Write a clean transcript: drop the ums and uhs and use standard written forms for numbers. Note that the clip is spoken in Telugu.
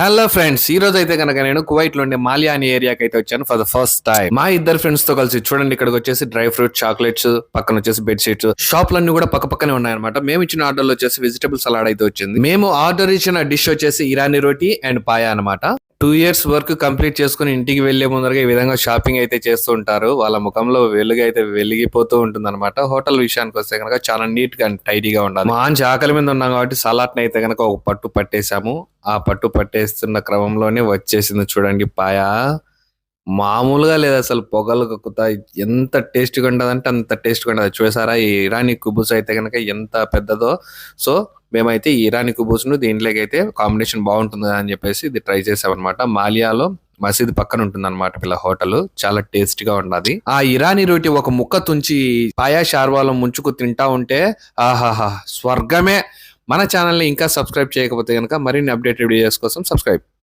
హలో ఫ్రెండ్స్, ఈ రోజు అయితే కనుక నేను కువైట్ లో ఉండే మాలియా అనే ఏరియాకి అయితే వచ్చాను ఫర్ ద ఫస్ట్ టైం. మా ఇద్దరు ఫ్రెండ్స్ తో కలిసి చూడండి, ఇక్కడికి వచ్చేసి డ్రై ఫ్రూట్, చాక్లెట్స్, పక్కన వచ్చేసి బెడ్ షీట్స్, షాప్లన్నీ కూడా పక్క పక్కనే ఉన్నాయన్నమాట. మేము ఇచ్చిన ఆర్డర్ లో వచ్చేసి వెజిటబుల్ సలాడ్ అయితే వచ్చింది. మేము ఆర్డర్ ఇచ్చిన డిష్ వచ్చేసి ఇరానీ రోటీ అండ్ పాయా అనమాట. 2 years వర్క్ కంప్లీట్ చేసుకుని ఇంటికి వెళ్లే ముందరగా ఈ విధంగా షాపింగ్ అయితే చేస్తూ ఉంటారు. వాళ్ళ ముఖంలో వెలుగు అయితే వెలిగిపోతూ ఉంటుంది అనమాట. హోటల్ విషయానికి వస్తే కనుక చాలా నీట్ గా అండ్ టైడీగా ఉండాలి. మంచి ఆకలి మీద ఉన్నాం కాబట్టి సలాడ్ అయితే కనుక ఒక పట్టు పట్టేశాము. ఆ పట్టు పట్టేస్తున్న క్రమంలోనే వచ్చేసింది చూడండి పాయా. మామూలుగా లేదు అసలు, పొగలు కక్కుతా ఎంత టేస్ట్గా ఉండదంటే అంత టేస్ట్గా ఉండదు. చూసారా ఈ ఇరానీ కుబూస్ అయితే కనుక ఎంత పెద్దదో. సో మేమైతే ఈ ఇరానీ కుబూస్ ను దీంట్లోకి అయితే కాంబినేషన్ బాగుంటుంది అని చెప్పేసి ఇది ట్రై చేసామన్నమాట. మాలియాలో మసీద్ పక్కన ఉంటుంది అనమాట పిల్ల హోటల్. చాలా టేస్ట్ గా ఉన్నది. ఆ ఇరానీ రోటీ ఒక ముక్క తుంచి పాయా షార్వాలో ముంచుకు తింటా ఉంటే ఆహాహా స్వర్గమే. మన ఛానల్ ని ఇంకా సబ్స్క్రైబ్ చేయకపోతే కనుక మరిన్ని అప్డేటెడ్ వీడియోస్ కోసం సబ్స్క్రైబ్